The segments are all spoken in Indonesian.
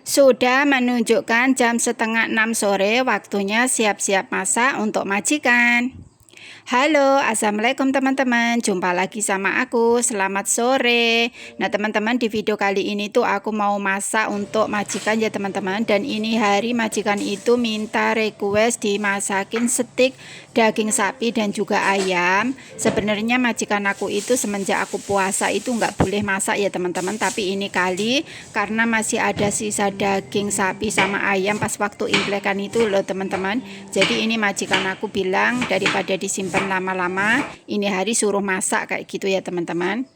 Sudah menunjukkan jam setengah 6 sore, waktunya siap-siap masak untuk majikan. Halo, assalamualaikum teman-teman. Jumpa lagi sama aku. Selamat sore. Nah, teman-teman, di video kali ini tuh aku mau masak untuk majikan ya, teman-teman. Dan ini hari majikan itu minta request dimasakin stik daging sapi dan juga ayam. Sebenarnya majikan aku itu semenjak aku puasa itu nggak boleh masak ya, teman-teman. Tapi ini kali karena masih ada sisa daging sapi sama ayam pas waktu implekan itu loh, teman-teman. Jadi ini majikan aku bilang daripada disimpan lama-lama, ini hari suruh masak kayak gitu ya, teman-teman.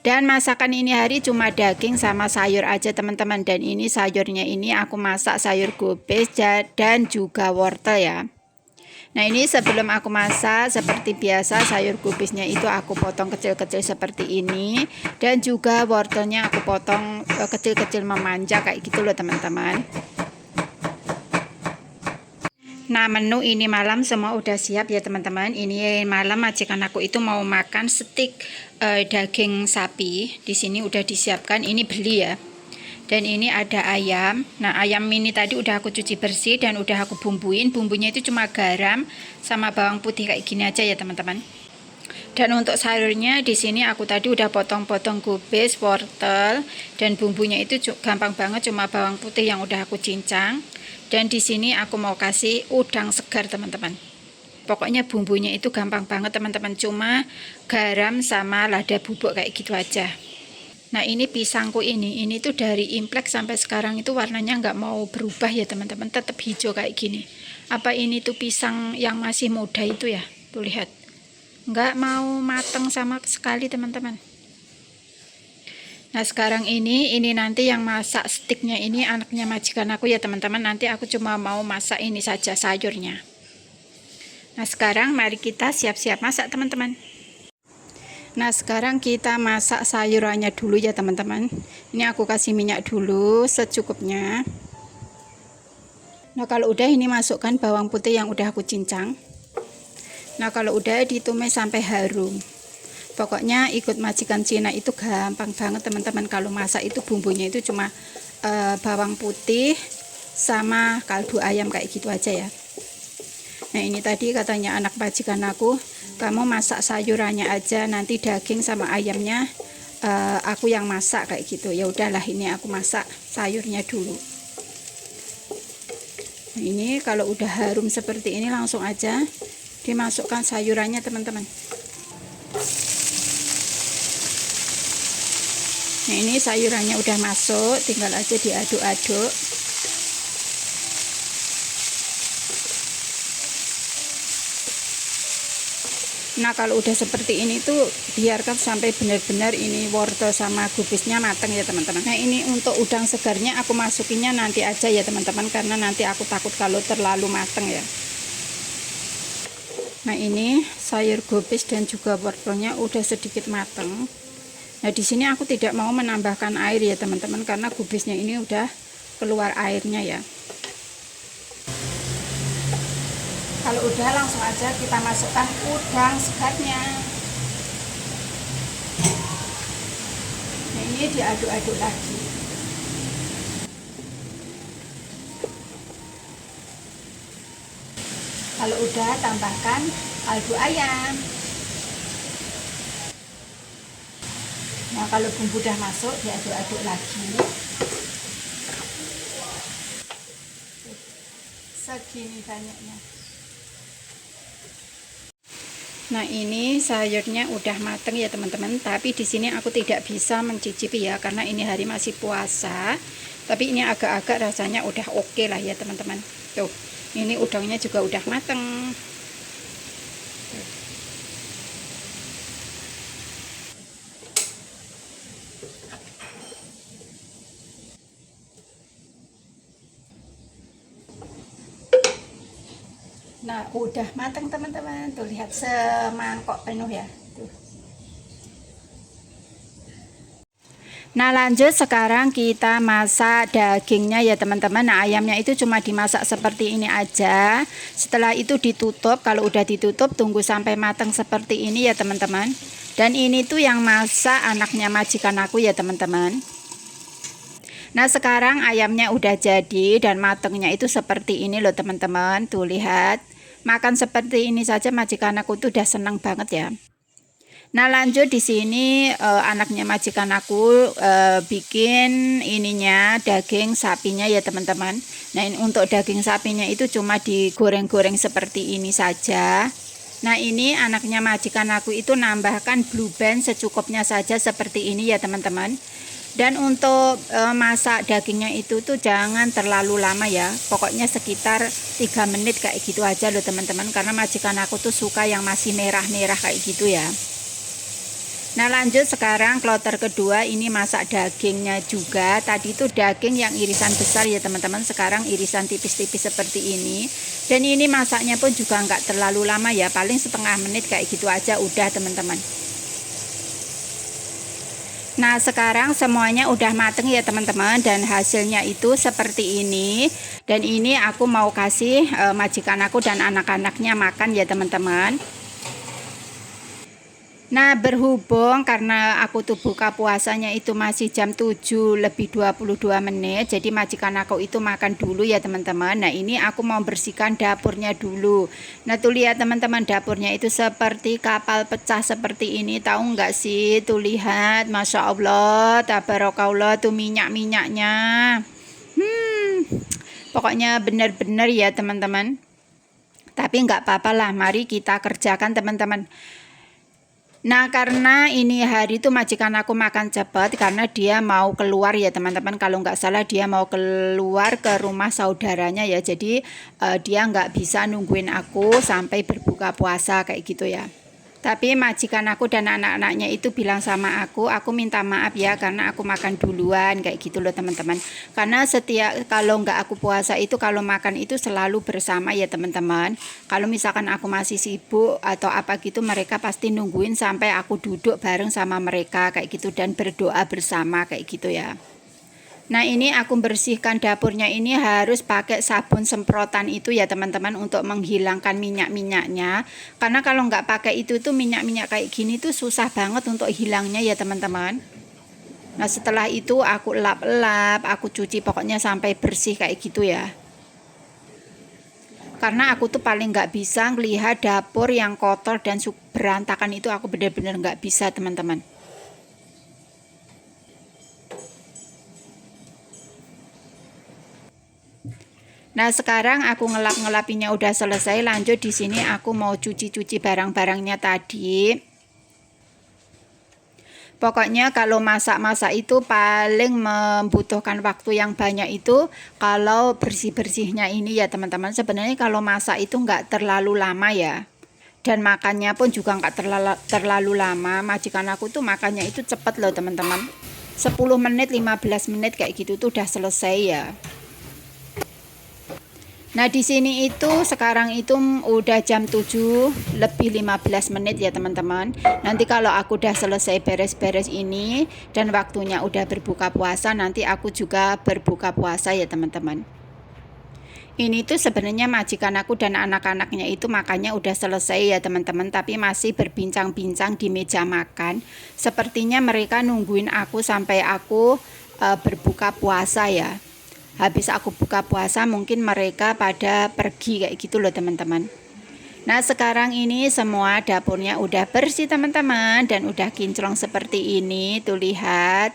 Dan masakan ini hari cuma daging sama sayur aja, teman-teman. Dan ini sayurnya ini aku masak sayur gobes dan juga wortel ya. Nah, ini sebelum aku masak seperti biasa, sayur gobesnya itu aku potong kecil-kecil seperti ini, dan juga wortelnya aku potong kecil-kecil memanjang kayak gitu loh, teman-teman. Nah, menu ini malam semua udah siap ya, teman-teman. Ini malam majikan aku itu mau makan stik daging sapi. Di sini udah disiapkan, ini beli ya. Dan ini ada ayam. Nah, ayam ini tadi udah aku cuci bersih dan udah aku bumbuin. Bumbunya itu cuma garam sama bawang putih kayak gini aja ya, teman-teman. Dan untuk sayurnya di sini aku tadi udah potong-potong gobes, wortel, dan bumbunya itu gampang banget, cuma bawang putih yang udah aku cincang. Dan di sini aku mau kasih udang segar, teman-teman. Pokoknya bumbunya itu gampang banget, teman-teman, cuma garam sama lada bubuk kayak gitu aja. Nah, ini pisangku ini tuh dari imlek sampai sekarang itu warnanya nggak mau berubah ya, teman-teman, tetap hijau kayak gini. Apa ini tuh pisang yang masih muda itu ya? Tuh lihat, nggak mau mateng sama sekali, teman-teman. Nah, sekarang ini nanti yang masak stiknya ini anaknya majikan aku ya, teman-teman. Nanti aku cuma mau masak ini saja sayurnya. Nah, sekarang mari kita siap-siap masak, teman-teman. Nah, sekarang kita masak sayurannya dulu ya, teman-teman. Ini aku kasih minyak dulu secukupnya. Nah, kalau udah ini masukkan bawang putih yang udah aku cincang. Nah, kalau udah ditumis sampai harum. Pokoknya ikut majikan Cina itu gampang banget, teman-teman. Kalau masak itu bumbunya itu cuma bawang putih sama kaldu ayam kayak gitu aja ya. Nah, ini tadi katanya anak majikan aku, kamu masak sayurannya aja, nanti daging sama ayamnya aku yang masak kayak gitu. Ya udahlah, ini aku masak sayurnya dulu. Nah, ini kalau udah harum seperti ini langsung aja dimasukkan sayurannya, teman-teman. Nah, ini sayurannya udah masuk, tinggal aja diaduk-aduk. Nah, kalau udah seperti ini tuh biarkan sampai benar-benar ini wortel sama gubisnya matang ya, teman-teman. Nah, ini untuk udang segarnya aku masukinnya nanti aja ya, teman-teman, karena nanti aku takut kalau terlalu matang ya. Nah, ini sayur gubis dan juga wortelnya udah sedikit matang. Nah, di sini aku tidak mau menambahkan air ya, teman-teman, karena gubisnya ini udah keluar airnya ya. Kalau udah langsung aja kita masukkan udang segarnya. Nah, ini diaduk-aduk lagi. Kalau udah tambahkan kaldu ayam. Nah, kalau bumbu udah masuk diaduk-aduk lagi. Segini banyaknya. Nah, ini sayurnya udah mateng ya, teman-teman. Tapi di sini aku tidak bisa mencicipi ya, karena ini hari masih puasa. Tapi ini agak-agak rasanya udah oke lah ya, teman-teman. Tuh, ini udangnya juga udah mateng. Nah, udah matang, teman-teman. Tuh, lihat semangkok penuh ya. Tuh. Nah, lanjut sekarang kita masak dagingnya ya, teman-teman. Nah, ayamnya itu cuma dimasak seperti ini aja. Setelah itu ditutup. Kalau udah ditutup, tunggu sampai matang seperti ini ya, teman-teman. Dan ini tuh yang masak anaknya majikan aku ya, teman-teman. Nah sekarang ayamnya udah jadi dan matengnya itu seperti ini loh teman-teman. Tuh lihat, makan seperti ini saja majikan aku tuh udah seneng banget ya. Nah lanjut di sini anaknya majikan aku bikin ininya daging sapinya ya teman-teman. Nah ini untuk daging sapinya itu cuma digoreng-goreng seperti ini saja. Nah ini anaknya majikan aku itu nambahkan blue band secukupnya saja seperti ini ya teman-teman. Dan untuk masak dagingnya itu tuh jangan terlalu lama ya. Pokoknya sekitar 3 menit kayak gitu aja loh teman-teman. Karena majikan aku tuh suka yang masih merah-merah kayak gitu ya. Nah lanjut sekarang kloter kedua ini masak dagingnya juga. Tadi itu daging yang irisan besar ya teman-teman, sekarang irisan tipis-tipis seperti ini. Dan ini masaknya pun juga nggak terlalu lama ya, paling setengah menit kayak gitu aja udah teman-teman. Nah sekarang semuanya udah mateng ya teman-teman, dan hasilnya itu seperti ini. Dan ini aku mau kasih majikan aku dan anak-anaknya makan ya teman-teman. Nah berhubung karena aku tuh buka puasanya itu masih jam 7 lebih 22 menit, jadi majikan aku itu makan dulu ya teman-teman. Nah ini aku mau bersihkan dapurnya dulu. Nah tuh lihat teman-teman, dapurnya itu seperti kapal pecah seperti ini, tahu nggak sih? Tuh lihat, Masya Allah, tabarakallah, tuh minyak-minyaknya. Pokoknya benar-benar ya teman-teman. Tapi nggak apa-apa lah, mari kita kerjakan teman-teman. Nah karena ini hari itu majikan aku makan cepat karena dia mau keluar ya teman-teman. Kalau nggak salah dia mau keluar ke rumah saudaranya ya. Jadi dia nggak bisa nungguin aku sampai berbuka puasa kayak gitu ya. Tapi majikan aku dan anak-anaknya itu bilang sama aku minta maaf ya karena aku makan duluan kayak gitu loh teman-teman. Karena kalau nggak aku puasa itu kalau makan itu selalu bersama ya teman-teman. Kalau misalkan aku masih sibuk atau apa gitu, mereka pasti nungguin sampai aku duduk bareng sama mereka kayak gitu dan berdoa bersama kayak gitu ya. Nah ini aku bersihkan dapurnya ini harus pakai sabun semprotan itu ya teman-teman, untuk menghilangkan minyak-minyaknya. Karena kalau nggak pakai itu tuh minyak-minyak kayak gini tuh susah banget untuk hilangnya ya teman-teman. Nah setelah itu aku lap-lap, aku cuci pokoknya sampai bersih kayak gitu ya. Karena aku tuh paling nggak bisa ngelihat dapur yang kotor dan berantakan, itu aku benar-benar nggak bisa teman-teman. Nah sekarang aku ngelap-ngelapinya udah selesai. Lanjut di sini aku mau cuci-cuci barang-barangnya tadi. Pokoknya kalau masak-masak itu paling membutuhkan waktu yang banyak itu kalau bersih-bersihnya ini ya teman-teman. Sebenarnya kalau masak itu nggak terlalu lama ya. Dan makannya pun juga nggak terlalu lama. Majikan aku tuh makannya itu cepet loh teman-teman. 10 menit, 15 menit kayak gitu tuh udah selesai ya. Nah di sini itu sekarang itu udah jam 7 lebih 15 menit ya teman-teman. Nanti kalau aku udah selesai beres-beres ini dan waktunya udah berbuka puasa, nanti aku juga berbuka puasa ya teman-teman. Ini tuh sebenarnya majikan aku dan anak-anaknya itu makannya udah selesai ya teman-teman, tapi masih berbincang-bincang di meja makan. Sepertinya mereka nungguin aku sampai aku berbuka puasa ya. Habis aku buka puasa mungkin mereka pada pergi kayak gitu loh teman-teman. Nah sekarang ini semua dapurnya udah bersih teman-teman, dan udah kinclong seperti ini tuh lihat.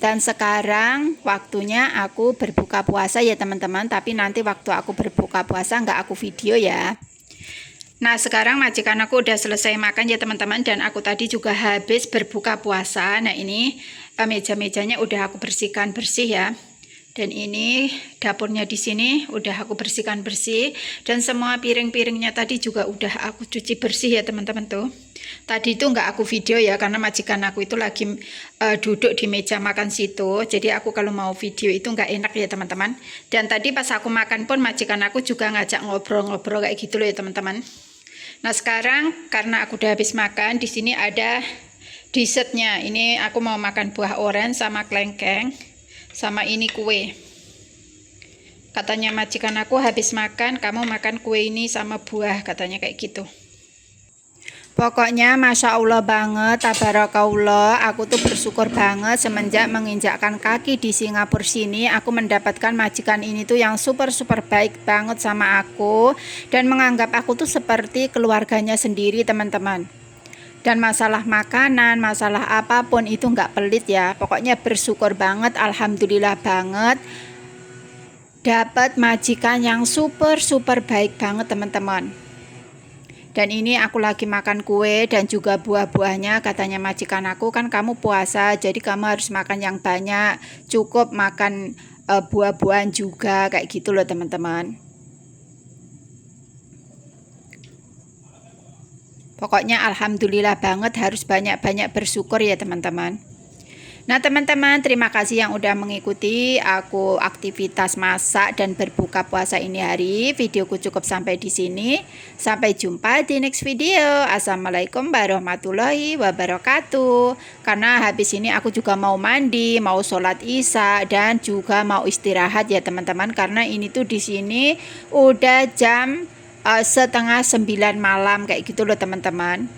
Dan sekarang waktunya aku berbuka puasa ya teman-teman. Tapi nanti waktu aku berbuka puasa nggak aku video ya. Nah sekarang majikan aku udah selesai makan ya teman-teman, dan aku tadi juga habis berbuka puasa. Nah ini meja-mejanya udah aku bersihkan bersih ya. Dan ini dapurnya di sini udah aku bersihkan bersih, dan semua piring-piringnya tadi juga udah aku cuci bersih ya teman-teman tuh. Tadi itu nggak aku video ya karena majikan aku itu lagi duduk di meja makan situ. Jadi aku kalau mau video itu nggak enak ya teman-teman. Dan tadi pas aku makan pun majikan aku juga ngajak ngobrol-ngobrol kayak gitu loh ya teman-teman. Nah sekarang karena aku udah habis makan, di sini ada dessertnya. Ini aku mau makan buah orange sama klengkeng. Sama ini kue. Katanya majikan aku habis makan, kamu makan kue ini sama buah, katanya kayak gitu. Pokoknya Masya Allah banget, tabarakallah, aku tuh bersyukur banget semenjak menginjakkan kaki di Singapura sini. Aku mendapatkan majikan ini tuh yang super baik banget sama aku dan menganggap aku tuh seperti keluarganya sendiri, teman-teman. Dan masalah makanan, masalah apapun itu nggak pelit ya. Pokoknya bersyukur banget, alhamdulillah banget dapat majikan yang super baik banget, teman-teman. Dan ini aku lagi makan kue dan juga buah-buahnya. Katanya majikan aku, kan kamu puasa, jadi kamu harus makan yang banyak, cukup makan buah-buahan juga, kayak gitu loh teman-teman. Pokoknya alhamdulillah banget, harus banyak-banyak bersyukur ya teman-teman. Nah teman-teman, terima kasih yang udah mengikuti aku aktivitas masak dan berbuka puasa ini hari. Videoku cukup sampai di sini. Sampai jumpa di next video. Assalamualaikum warahmatullahi wabarakatuh. Karena habis ini aku juga mau mandi, mau sholat isya dan juga mau istirahat ya teman-teman. Karena ini tuh di sini udah jam setengah 9 malam kayak gitu loh teman-teman.